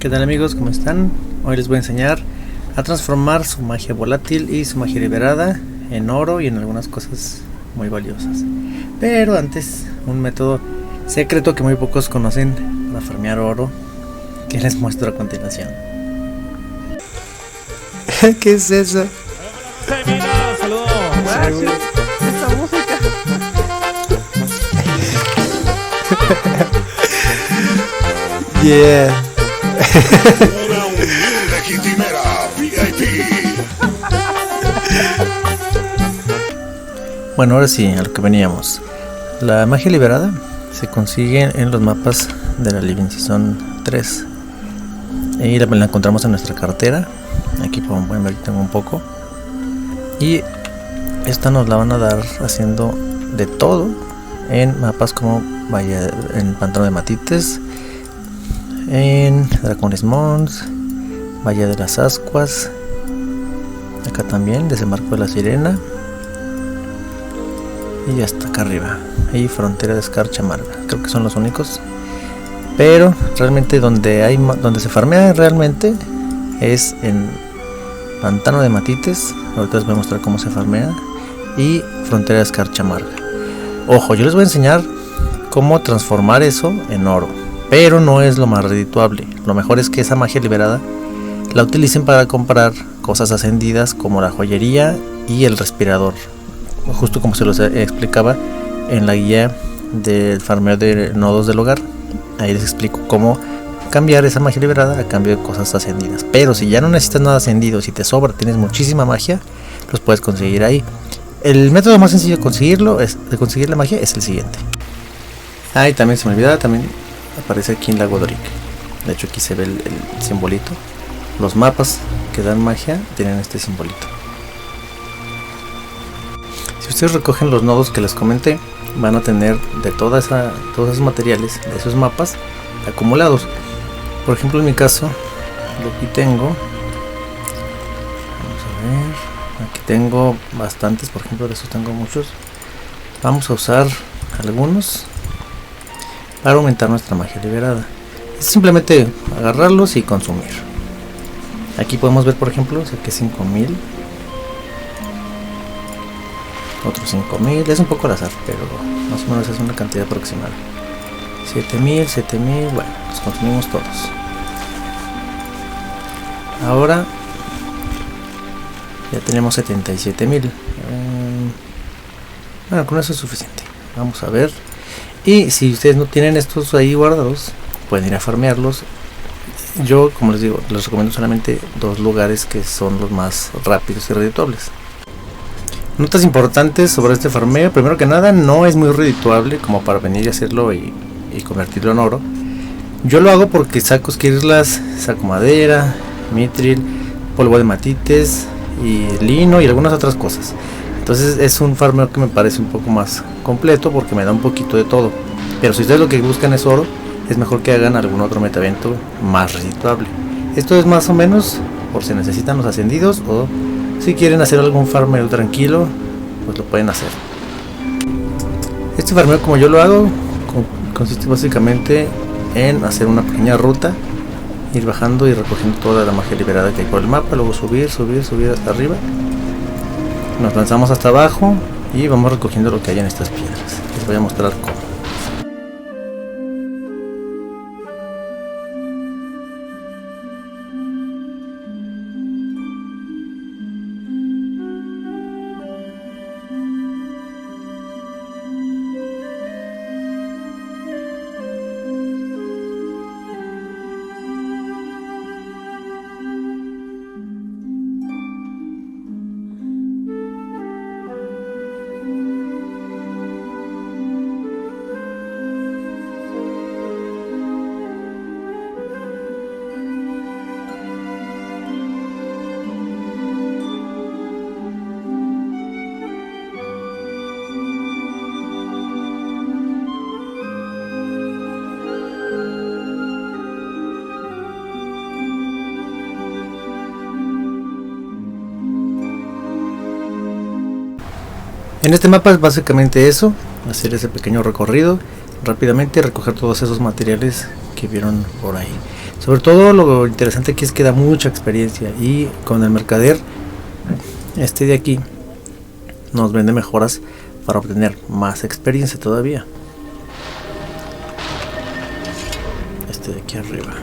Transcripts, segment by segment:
¿Qué tal amigos? ¿Cómo están? Hoy les voy a enseñar a transformar su magia volátil y su magia liberada en oro y en algunas cosas muy valiosas. Pero antes, un método secreto que muy pocos conocen para farmear oro, que les muestro a continuación. ¿Qué es eso? ¡Saludos! Esa música. Yeah. Bueno, ahora sí, a lo que veníamos. La magia liberada se consigue en los mapas de la Living Season 3 y la encontramos en nuestra cartera. Aquí pueden ver que tengo un poco, y esta nos la van a dar haciendo de todo en mapas como en Pantano de Matites, en Draconis Mons, Valle de las Ascuas, acá también Desembarco de la Sirena, y hasta acá arriba, y Frontera de Escarcha Amarga. Creo que son los únicos, pero realmente donde se farmea realmente es en Pantano de Matites. Ahorita les voy a mostrar cómo se farmea, y Frontera de Escarcha Amarga. Ojo, yo les voy a enseñar cómo transformar eso en oro, pero no es lo más redituable. Lo mejor es que esa magia liberada la utilicen para comprar cosas ascendidas como la joyería y el respirador, justo como se los explicaba en la guía del farmeo de nodos del hogar. Ahí les explico cómo cambiar esa magia liberada a cambio de cosas ascendidas. Pero si ya no necesitas nada ascendido, si te sobra, tienes muchísima magia, los puedes conseguir ahí. El método más sencillo de conseguir la magia es el siguiente. Y también se me olvidaba, también aparece aquí en Lago Doric. De hecho aquí se ve el simbolito. Los mapas que dan magia tienen este simbolito. Si ustedes recogen los nodos que les comenté, van a tener de todos esos materiales de esos mapas acumulados. Por ejemplo, en mi caso, aquí tengo, vamos a ver, aquí tengo bastantes. Por ejemplo, de estos tengo muchos. Vamos a usar algunos para aumentar nuestra magia liberada. Es simplemente agarrarlos y consumir. Aquí podemos ver, por ejemplo, saqué 5000, otros 5000, es un poco al azar, pero más o menos es una cantidad aproximada. 7000, bueno, los consumimos todos. Ahora ya tenemos 77000. Bueno, con eso es suficiente. Vamos a ver. Y si ustedes no tienen estos ahí guardados, pueden ir a farmearlos. Yo, como les digo, les recomiendo solamente dos lugares que son los más rápidos y redituables. Notas importantes sobre este farmeo. Primero que nada, no es muy redituable como para venir y hacerlo y convertirlo en oro. Yo lo hago porque saco esquirlas, saco madera, mitril, polvo de matites y lino y algunas otras cosas. Entonces es un farmeo que me parece un poco más completo porque me da un poquito de todo. Pero si ustedes lo que buscan es oro, es mejor que hagan algún otro metaevento más redituable. Esto es más o menos por si necesitan los ascendidos, o si quieren hacer algún farmeo tranquilo, pues lo pueden hacer. Este farmeo, como yo lo hago, consiste básicamente en hacer una pequeña ruta, ir bajando y recogiendo toda la magia liberada que hay por el mapa, luego subir hasta arriba, nos lanzamos hasta abajo y vamos recogiendo lo que hay en estas piedras. Les voy a mostrar cómo. En este mapa es básicamente eso, hacer ese pequeño recorrido, rápidamente y recoger todos esos materiales que vieron por ahí. Sobre todo lo interesante aquí es que da mucha experiencia, y con el mercader este de aquí nos vende mejoras para obtener más experiencia todavía. Este de aquí arriba,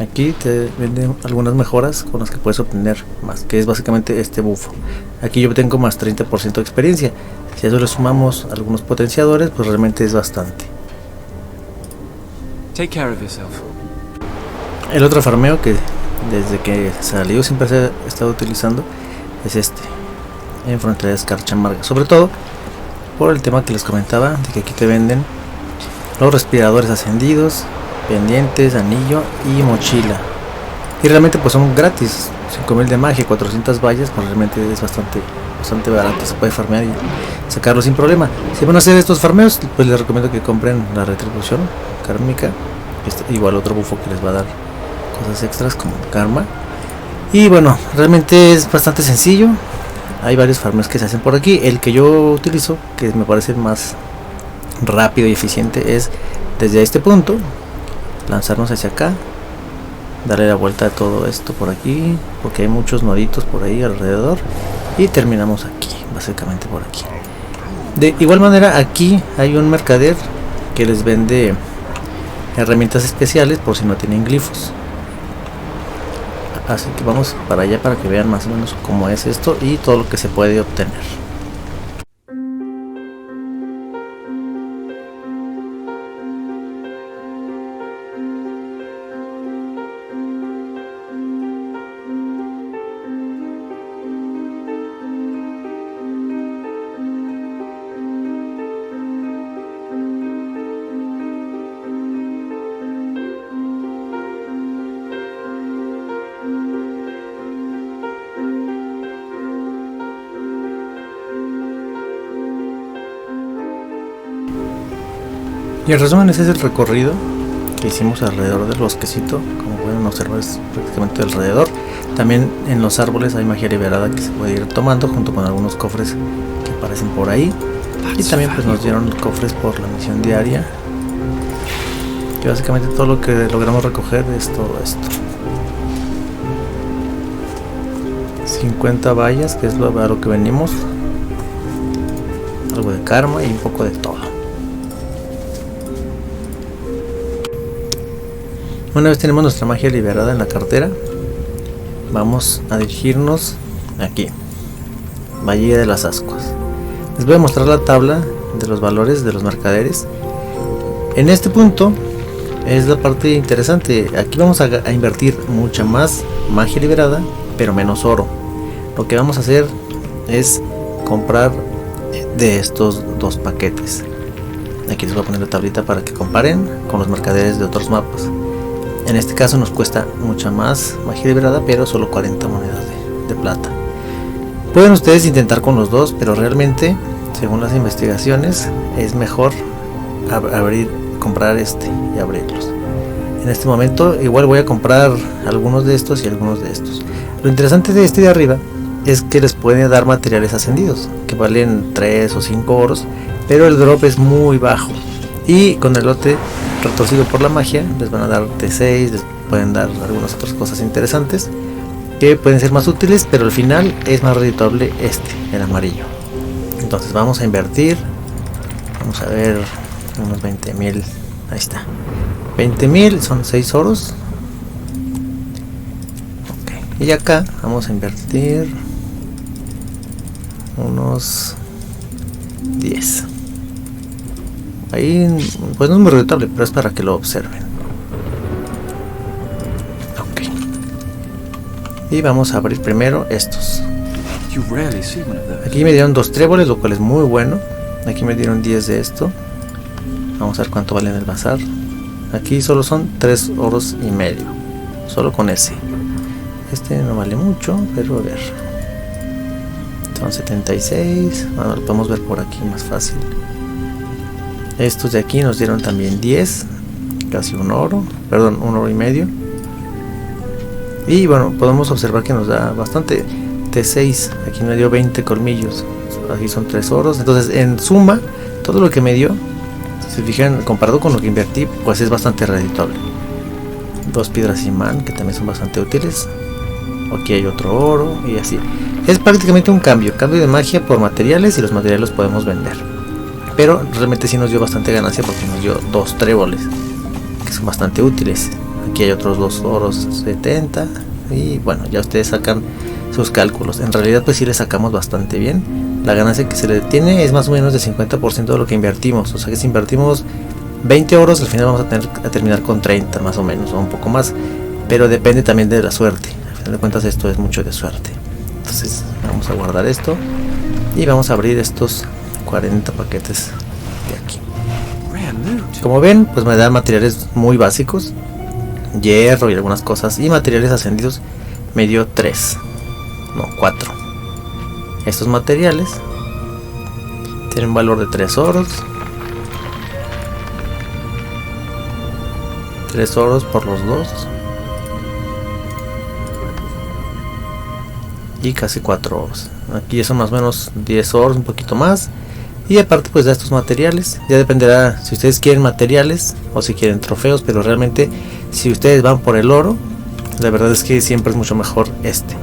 aquí te venden algunas mejoras con las que puedes obtener más, que es básicamente este bufo. Aquí yo obtengo más 30% de experiencia. Si a eso le sumamos algunos potenciadores, pues realmente es bastante. Take care of yourself. El otro farmeo que desde que salió siempre se ha estado utilizando es este, en Frontera de Escarcha Amarga. Sobre todo por el tema que les comentaba, de que aquí te venden los respiradores ascendidos, pendientes, anillo y mochila. Y realmente pues son gratis. 5000 de magia, 400 vallas, pues realmente es bastante barato. Se puede farmear y sacarlo sin problema. Si van a hacer estos farmeos, pues les recomiendo que compren la retribución kármica. Igual otro bufo que les va a dar cosas extras como karma. Y bueno, realmente es bastante sencillo. Hay varios farmeos que se hacen por aquí. El que yo utilizo, que me parece más rápido y eficiente, es desde este punto lanzarnos hacia acá, darle la vuelta a todo esto por aquí, porque hay muchos noditos por ahí alrededor, y terminamos aquí, básicamente por aquí. De igual manera, aquí hay un mercader que les vende herramientas especiales por si no tienen glifos. Así que vamos para allá para que vean más o menos cómo es esto y todo lo que se puede obtener. Y en resumen, ese es el recorrido que hicimos alrededor del bosquecito. Como pueden observar, es prácticamente alrededor. También en los árboles hay magia liberada que se puede ir tomando, junto con algunos cofres que aparecen por ahí. Y también pues nos dieron cofres por la misión diaria, que básicamente todo lo que logramos recoger es todo esto. 50 vallas, que es a lo que venimos. Algo de karma y un poco de todo. Una vez tenemos nuestra magia liberada en la cartera, vamos a dirigirnos aquí, Bahía de las Ascuas. Les voy a mostrar la tabla de los valores de los mercaderes. En este punto es la parte interesante. Aquí vamos a invertir mucha más magia liberada, pero menos oro. Lo que vamos a hacer es comprar de estos dos paquetes. Aquí les voy a poner la tablita para que comparen con los mercaderes de otros mapas. En este caso nos cuesta mucha más magia liberada, pero solo 40 monedas de plata. Pueden ustedes intentar con los dos, pero realmente, según las investigaciones, es mejor comprar este y abrirlos. En este momento igual voy a comprar algunos de estos y algunos de estos. Lo interesante de este de arriba es que les puede dar materiales ascendidos, que valen 3 o 5 oros, pero el drop es muy bajo. Y con el lote retorcido por la magia les van a dar T6, les pueden dar algunas otras cosas interesantes que pueden ser más útiles, pero al final es más redituable el amarillo. Entonces vamos a invertir, vamos a ver unos 20.000, ahí está, 20.000 son 6 oros. Okay. Y acá vamos a invertir unos 10. Ahí pues no es muy redituable, pero es para que lo observen. Ok. Y vamos a abrir primero estos. Aquí me dieron 2 tréboles, lo cual es muy bueno. Aquí me dieron 10 de esto. Vamos a ver cuánto vale en el bazar. Aquí solo son 3 oros y medio, solo con ese. Este no vale mucho, pero a ver, son 76. Bueno, lo podemos ver por aquí más fácil. Estos de aquí nos dieron también 10, casi un oro, perdón, 1 oro y medio. Y bueno, podemos observar que nos da bastante. T6, aquí me dio 20 colmillos, aquí son 3 oros. Entonces en suma todo lo que me dio, si se fijan, comparado con lo que invertí, pues es bastante redituable. 2 piedras imán que también son bastante útiles. Aquí hay otro oro y así. Es prácticamente un cambio de magia por materiales, y los materiales los podemos vender. Pero realmente sí nos dio bastante ganancia porque nos dio 2 tréboles que son bastante útiles. Aquí hay otros 2 oros 70 y bueno, ya ustedes sacan sus cálculos. En realidad pues sí le sacamos bastante bien. La ganancia que se le tiene es más o menos de 50% de lo que invertimos. O sea que si invertimos 20 oros, al final vamos a terminar con 30 más o menos, o un poco más. Pero depende también de la suerte. Al final de cuentas esto es mucho de suerte. Entonces vamos a guardar esto y vamos a abrir estos 40 paquetes de aquí. Como ven, pues me dan materiales muy básicos, hierro y algunas cosas, y materiales ascendidos me dio 4. Estos materiales tienen valor de 3 oros. 3 oros por los 2 y casi 4 oros. Aquí son más o menos 10 oros, un poquito más. Y aparte pues de estos materiales, ya dependerá si ustedes quieren materiales o si quieren trofeos, pero realmente si ustedes van por el oro, la verdad es que siempre es mucho mejor este.